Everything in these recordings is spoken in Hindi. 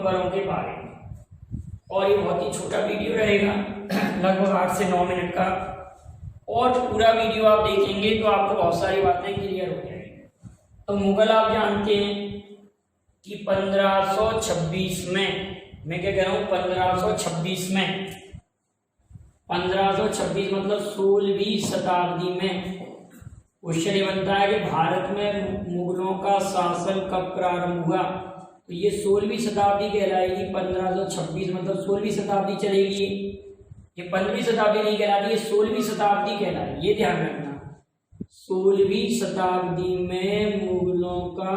मकबरों के बारे में। और ये बहुत ही छोटा वीडियो रहेगा, लगभग 8 से 9 मिनट का, और पूरा वीडियो आप देखेंगे तो आपको बहुत सारी बातें क्लियर हो जाएंगी। तो मुगल आप जानते हैं कि 1526 में, मैं क्या कह रहा हूँ 1526 में, 1526 मतलब 16वीं शताब्दी में क्वेश्चन ये बनता है कि भारत में मुगलों का शासन कब प्रारंभ हुआ। तो ये 16वीं शताब्दी कहलाएगी। 1526 मतलब 16वीं शताब्दी चलेगी, ये 15वीं शताब्दी नहीं कहलाती, ये 16वीं शताब्दी कहलाएगी, ये ध्यान रखना। 16वीं शताब्दी में मुगलों का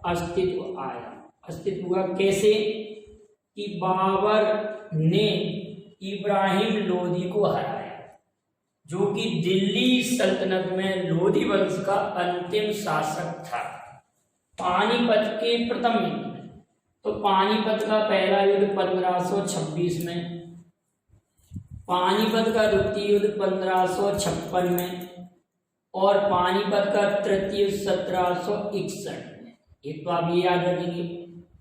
अस्तित्व आया। अस्तित्व हुआ कैसे कि बाबर ने इब्राहिम लोदी को हराया, जो कि दिल्ली सल्तनत में लोदी वंश का अंतिम शासक था। पानीपत के प्रथम युद्ध में, तो पानीपत का पहला युद्ध 1526 में, पानीपत का द्वितीय युद्ध 1556 में, और पानीपत का तृतीय 1761 में। एक तो आप ये याद रखेंगे,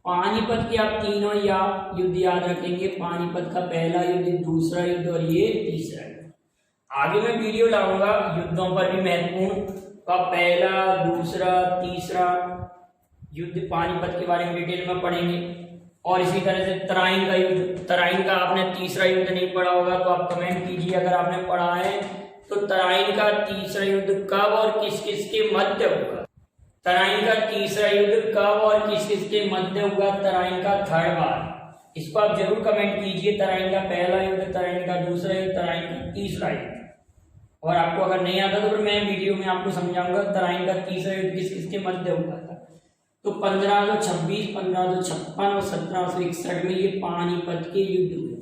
पानीपत के आप तीनों युद्ध याद रखेंगे, पानीपत का पहला युद्ध, दूसरा युद्ध और ये तीसरा युद्ध। आगे मैं वीडियो लाऊंगा युद्धों पर भी महत्वपूर्ण, का पहला, दूसरा, तीसरा युद्ध पानीपत के बारे में डिटेल में पढ़ेंगे। और इसी तरह से तराइन का युद्ध, तराइन का आपने तीसरा युद्ध नहीं पढ़ा होगा तो आप कमेंट कीजिए अगर आपने पढ़ा है तो। तराइन का तीसरा युद्ध कब और किस किस के मध्य हुआ? तराइन का तीसरा युद्ध कब और किस किस के मध्य हुआ? तराइन का थर्ड बार। इसको आप जरूर कमेंट कीजिए, तराइन का पहला युद्ध, तराइन का दूसरा युद्ध, तराइन का तीसरा युद्ध। और आपको अगर नहीं आता तो फिर मैं वीडियो में आपको समझाऊंगा तराइन का तीसरा युद्ध किस किस के मध्य हुआ था। तो 1526, 1556 और 1761 में ये पानीपत के युद्ध हुए।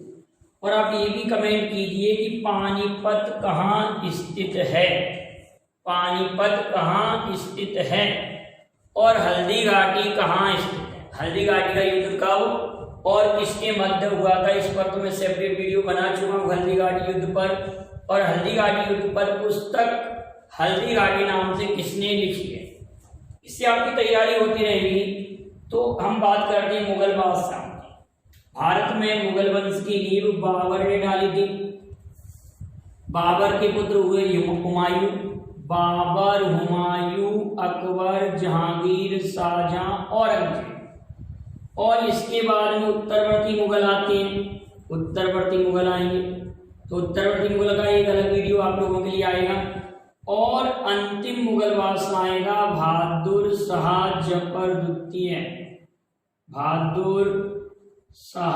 और आप ये भी कमेंट कीजिए कि पानीपत कहाँ स्थित है, पानीपत कहाँ स्थित है, और हल्दी घाटी कहाँ स्थित है। हल्दी घाटी का युद्ध कब और किसके मध्य हुआ था, इस पर तो मैं सेपरेट वीडियो बना चुका हूँ हल्दी घाटी युद्ध पर। और हल्दी घाटी युद्ध पर पुस्तक हल्दी घाटी नाम से किसने लिखी है, इससे आपकी तैयारी होती रहेगी। तो हम बात करते हैं मुगल बादशाह की। भारत में मुगल वंश की नींव बाबर ने डाली थी। बाबर के पुत्र हुए हुमायूं, बाबर, हुमायूं, अकबर, जहांगीर, शाहजहां, औरंगजेब। और इसके बाद में उत्तरवर्ती मुगल आते हैं, उत्तरवर्ती मुगल आएंगे। तो उत्तरवर्ती मुगल का एक अलग वीडियो आप लोगों के लिए आएगा। और अंतिम मुगल बादशाह आएगा बहादुर शाह जफर द्वितीय, बहादुर शाह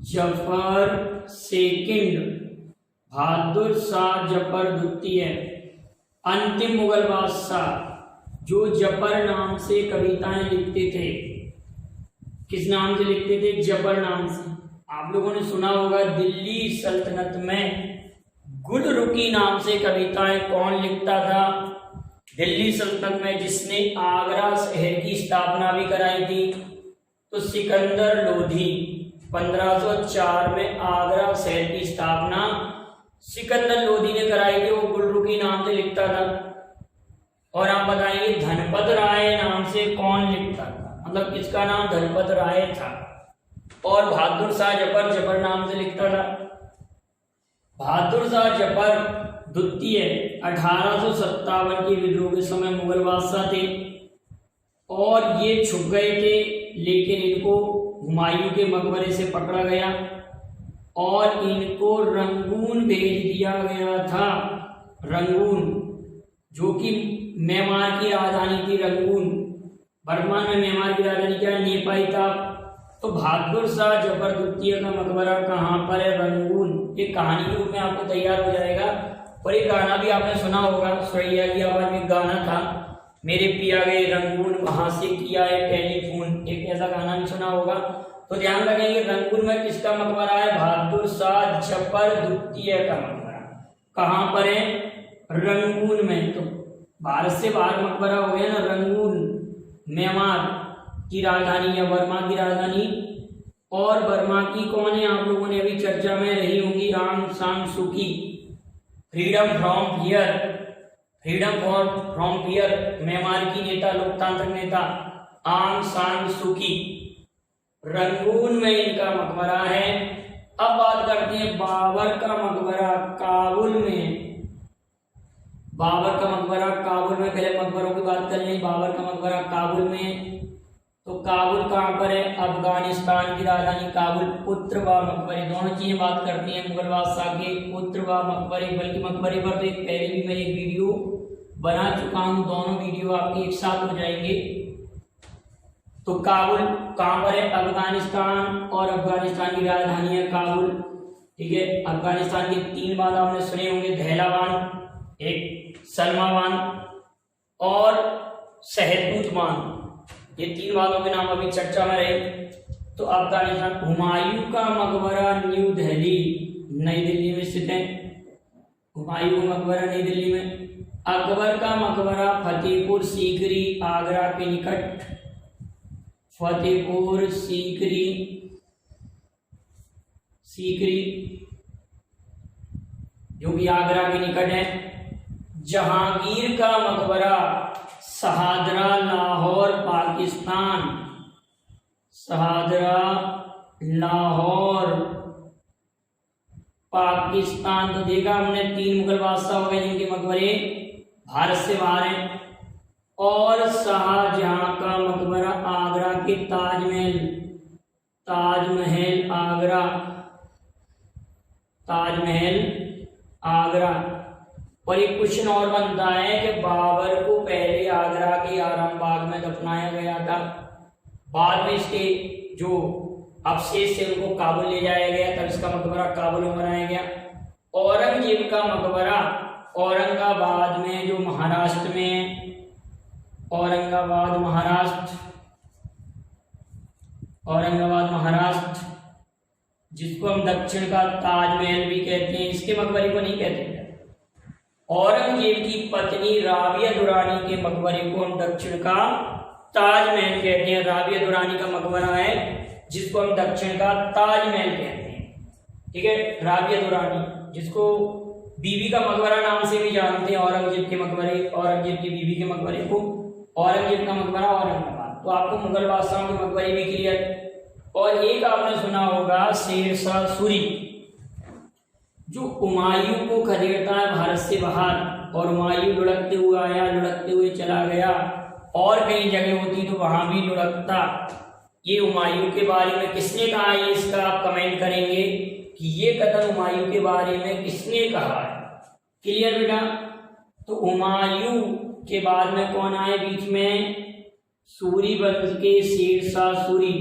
जफर सेकंड, बहादुर शाह जफर द्वितीय अंतिम मुगल बादशाह, जो जफर नाम से कविताएं लिखते थे। किस नाम से लिखते थे? जफर नाम से। आप लोगों ने सुना होगा दिल्ली सल्तनत में गुलरुखी नाम से कविताएं कौन लिखता था? दिल्ली सल्तनत में जिसने आगरा शहर की स्थापना भी कराई थी, तो सिकंदर लोधी। 1504 में आगरा शहर की स्थापना सिकंदर लोधी ने कराई थी, वो गुलरुखी नाम से लिखता था। और आप बताएंगे धनपत राय नाम से कौन लिखता था, मतलब किसका नाम धनपत राय था। और बहादुर शाह जफर, जफर नाम से लिखता था। बहादुर शाह जफर द्वितीय 1857 के विद्रोह के समय मुगल बादशाह थे, और ये छुप गए थे, लेकिन इनको हुमायूं के मकबरे से पकड़ा गया और इनको रंगून भेज दिया गया था। रंगून, जो कि म्यांमार की राजधानी थी। रंगून वर्तमान में म्यांमार की राजधानी क्या है? नेपाई था। तो बहादुर शाह जफर द्वितीय का मकबरा कहाँ पर है? रंगून। ये कहानी के रूप में आपको तैयार हो जाएगा। और ये गाना भी आपने सुना होगा, सुरैया की आवाज में गाना था, मेरे पिया गए रंगून वहां से किया है टेलीफोन, एक ऐसा गाना भी सुना होगा। तो ध्यान रखेंगे रंगून में किसका मकबरा है? बहादुर शाह जफर द्वितीय का मकबरा। कहाँ पर है? रंगून में। तो भारत से बाहर मकबरा हो गया ना, रंगून, म्यांमार की राजधानी या बर्मा की राजधानी। और बर्मा की कौन है? आप लोगों ने अभी चर्चा में रही होंगी, आंग सान सूकी। Freedom from fear, freedom from fear Myanmar की नेता, लोकतांत्रिक नेता आंग सान सूकी। रंगून में इनका मकबरा है। अब बात करते हैं बाबर का मकबरा काबुल में। बाबर का मकबरा काबुल में, पहले मकबरों की बात कर लें। बाबर का मकबरा काबुल में, तो काबुल कहाँ पर है? अफगानिस्तान की राजधानी काबुल। पुत्र व मकबरे, दोनों चीजें बात करती हैं मुगल बादशाह के पुत्र व मकबरे। बल्कि मकबरे पर तो एक पहले भी मैं एक वीडियो बना चुका हूँ, दोनों वीडियो आपके एक साथ हो जाएंगे। तो काबुल कहाँ पर है? अफगानिस्तान, और अफगानिस्तान की राजधानी है काबुल। ठीक है, अफगानिस्तान के 3 बांध आपने सुने होंगे, धैला बांध, एक सलमा बांध और शहतूत बांध। ये 3 बांधों के नाम अभी चर्चा में रहे। तो अफगानिस्तान, हुमायूं का मकबरा न्यू दिल्ली, नई दिल्ली में स्थित है। हुमायूं का मकबरा नई दिल्ली में। अकबर का मकबरा फतेहपुर सीकरी, आगरा के निकट। फतेहपुर सीकरी जो कि आगरा के निकट है। जहांगीर का मकबरा शहादरा, लाहौर, पाकिस्तान। शहादरा, लाहौर, पाकिस्तान। तो देखा हमने 3 मुगल बादशाह हो गए जिनके मकबरे भारत से बाहर हैं। और शाहजहां का मकबरा आगरा के ताजमहल, ताजमहल आगरा, ताजमहल आगरा। और एक क्वेश्चन और बनता है कि बाबर को पहले आगरा के आरामबाग में दफनाया गया था, बाद में इसके जो अवशेष से उनको काबुल ले जाया गया, तब इसका मकबरा काबुल में बनाया गया। औरंगजेब का मकबरा औरंगाबाद में, जो महाराष्ट्र में, औरंगाबाद महाराष्ट्र, जिसको हम दक्षिण का ताजमहल भी कहते हैं। इसके मकबरे को नहीं कहते। औरंगजेब की पत्नी राबिया दुरानी के मकबरे को हम दक्षिण का ताजमहल कहते हैं। राबिया दुरानी का मकबरा है जिसको हम दक्षिण का ताजमहल कहते हैं। ठीक है, राबिया दुरानी, जिसको बीबी का मकबरा नाम से भी जानते हैं। औरंगजेब के मकबरे, औरंगजेब की बीबी के मकबरे को औरंगजेब का मकबरा औरंगाबाद। तो आपको मुगल बादशाहों के मकबरे भी क्लियर। और एक आपने सुना होगा शेरशाह सूरी, जो हुमायूं को खदेड़ता है भारत से बाहर, और हुमायूं लुढ़कते हुए आया, लुढ़कते हुए चला गया, और कई जगह होती तो वहां भी लुढ़कता। ये हुमायूं के बारे में किसने कहा है, इसका आप कमेंट करेंगे कि ये कथन हुमायूं के बारे में किसने कहा है। क्लियर बेटा? तो हुमायूं के बाद में कौन आए बीच में? सूरी वंश के शेरशाह सूरी।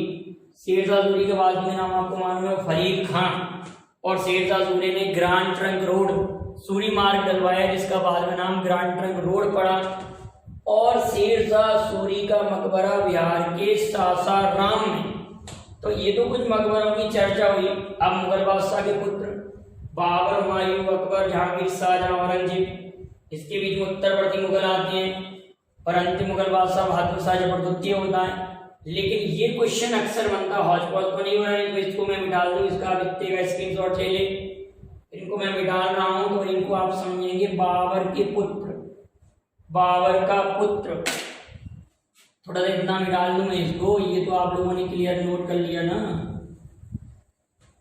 शेरशाह सूरी के बाद में नाम आपको मालूम है फरीद खान। और शेरशाह सूरी ने ग्रांड ट्रंक रोड, सूरी मार्ग डलवाया, जिसका बाद में नाम ग्रांड ट्रंक रोड पड़ा। और शेरशाह सूरी का मकबरा बिहार के सासाराम में। तो ये तो कुछ मकबरों की चर्चा हुई। अब मुगल बादशाह के पुत्र बाबर, हुमायूं, अकबर, जहांगीर, शाहजहां, औरंगजेब, इसके बीच में उत्तरवर्ती मुगल आते हैं, और अंतिम मुगल बादशाह बहादुर शाह जफर द्वितीय होता है। लेकिन ये क्वेश्चन अक्सर बनता है, हौज पौज तो नहीं हो रहा है। इसको मैं मिटा दूं, इसका वित्तीय का स्क्रीनशॉट ले ले। इनको मैं मिटा रहा हूं तो इनको आप समझेंगे बाबर के पुत्र, बाबर का पुत्र। थोड़ा सा इतना मिटा दूं मैं इसको। ये तो आप लोगों ने क्लियर नोट कर लिया ना,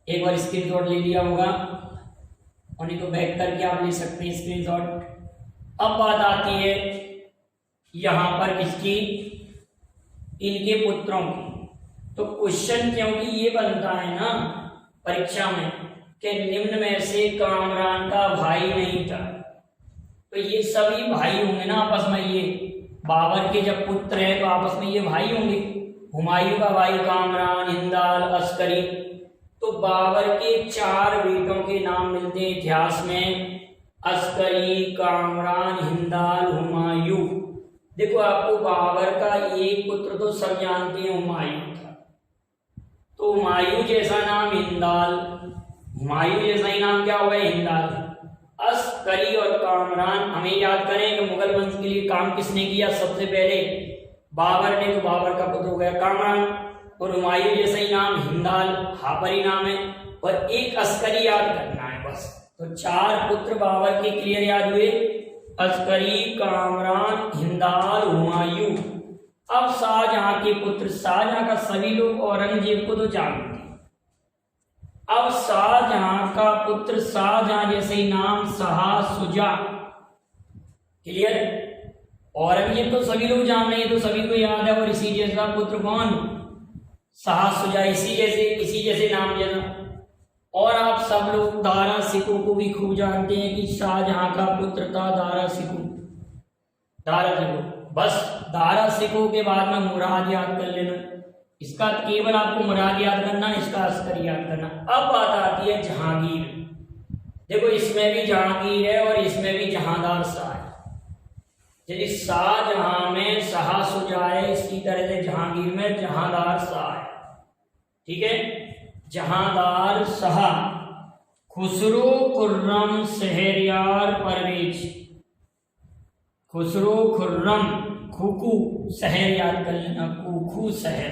एक बार स्क्रीनशॉट ले लिया होगा, और नहीं तो बैक करके आप ले सकते हैं स्क्रीनशॉट। अब बात आती है यहां पर किसकी? इनके पुत्रों की। तो क्वेश्चन क्योंकि ये बनता है ना परीक्षा में कि निम्न में से कामरान का भाई नहीं था, तो ये सभी भाई होंगे ना आपस में। ये बाबर के जब पुत्र हैं तो आपस में ये भाई होंगे। हुमायूं का भाई कामरान, हिंदाल, अस्करी। तो बाबर के 4 बेटों के नाम मिलते हैं इतिहास में, अस्करी, कामरान, हिंदाल, हुमायूं। देखो आपको बाबर का एक पुत्र तो सब जानते हैं, हुमायूं था। तो हुमायूं जैसा नाम हिंदाल, हुमायूं जैसा ही नाम क्या हुआ है? हिंदाल। अस्करी और कामरान हमें याद करें कि मुगल वंश के लिए काम किसने किया सबसे पहले? बाबर ने। तो बाबर का पुत्र हो गया कामरान। और हुमायूं जैसा ही नाम हिंदाल, हापरी नाम है। और एक अस्करी याद करना है बस। तो 4 पुत्र बाबर के क्लियर याद हुए, अस्करी, कामरान, हिंदाल, हुमायूं। अब शाहजहां के पुत्र, शाहजहां का सभी लोग औरंगजेब को तो जानते हैं। अब शाहजहां का पुत्र, शाहजहां जैसे ही नाम शाह शुजा, क्लियर। औरंगजेब तो सभी लोग जान रहे हैं, तो सभी को याद है। और इसी जैसा पुत्र कौन, शाह शुजा, इसी जैसे नाम जैसा। और आप सब लोग दारा सिको को भी खूब जानते हैं कि शाहजहां का पुत्र था दारा सिको। दारा सिको, बस दारा सिको के बाद में मुराद याद कर लेना। इसका केवल आपको मुराद याद करना, इसका अस्कर याद करना। अब बात आती है जहांगीर। देखो इसमें भी जहांगीर है और इसमें भी जहांदार शाह है। यदि शाहजहां में शाह शुजा है, इसी तरह से जहांगीर में जहांदार शाह है। ठीक है, जहांदार शाह, खुसरो, खुर्रम, शहरयार, परवेज। खुसरो, खुर्रम, खुकू, शहर याद कर लेना, खुखू शहर।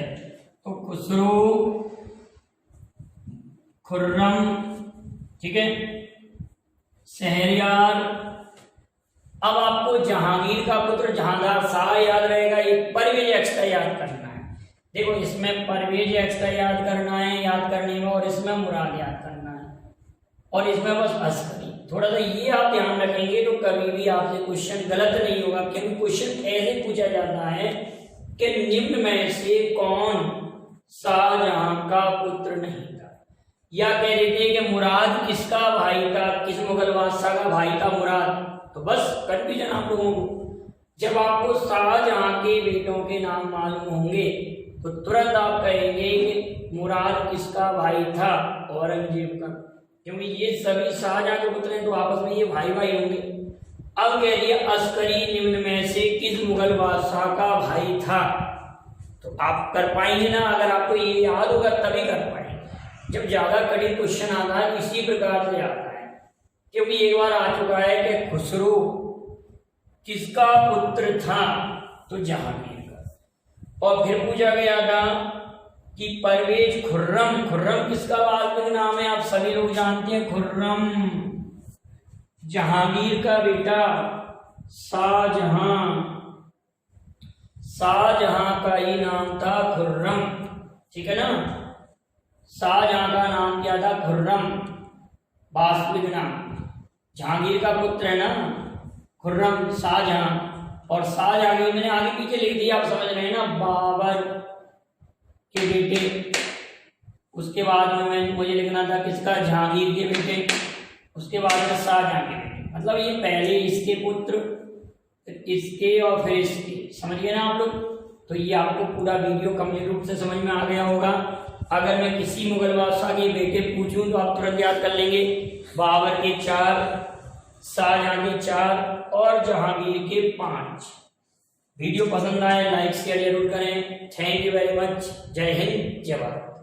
तो खुसरो, खुर्रम, ठीक है, शहरयार। अब आपको जहांगीर का पुत्र जहांदार शाह याद रहेगा, एक परवेज एक्स्ट्रा याद करना है। देखो इसमें परवेज एक्स्ट्रा याद करना है, याद करने में, और इसमें मुराद याद करना है, और इसमें बस अस्करी। थोड़ा सा ये आप ध्यान रखेंगे तो कभी भी आपसे क्वेश्चन गलत नहीं होगा, क्योंकि क्वेश्चन ऐसे पूछा जाता है कि निम्न में से कौन शाहजहां का पुत्र नहीं था, या कह देते हैं कि मुराद किसका भाई था, किस मुगल बादशाह का भाई था मुराद। तो बस कंफ्यूजन आप लोगों को। जब आपको शाहजहां के बेटों के नाम मालूम होंगे तो तुरंत आप कहेंगे कि मुराद किसका भाई था, औरंगजेब का, क्योंकि ये सभी शाहजहां के पुत्र हैं तो आपस में ये भाई भाई होंगे। अब कह दिया अस्करी निम्न में से किस मुगल बादशाह का भाई था, तो आप कर पाएंगे ना। अगर आपको ये याद होगा तभी कर पाएंगे। जब ज्यादा कठिन क्वेश्चन आता है तो इसी प्रकार से आता है, क्योंकि एक बार आ चुका है कि खुसरो किसका पुत्र था, तो जहांगीर का। और फिर पूछा गया था कि परवेज खुर्रम, खुर्रम किसका वास्तविक नाम है, आप सभी लोग जानते हैं, खुर्रम जहांगीर का बेटा। शाहजहां, शाहजहां का ही नाम था खुर्रम, ठीक है ना। शाहजहां का नाम क्या था, खुर्रम, वास्तविक नाम। जहांगीर का पुत्र है ना खुर्रम, शाहजहां। और शाहजहां की मैंने आगे पीछे लिख दिया, आप समझ रहे हैं ना, बाबर के बेटे। उसके बाद में मुझे लिखना था किसका, जहांगीर के बेटे। उसके बाद में शाहजहां के बेटे, मतलब ये पहले इसके पुत्र, इसके और फिर इसके, समझ गए ना आप लोग। तो ये आपको पूरा वीडियो कंप्लीट रूप से समझ में आ गया होगा। अगर मैं किसी मुगल बादशाह के बेटे पूछूं तो आप तुरंत याद कर लेंगे, बाबर के 4, शाहजहां के 4 और जहांगीर के 5। वीडियो पसंद आए लाइक शेयर जरूर करें। Thank you very much. जय हिंद, जय भारत।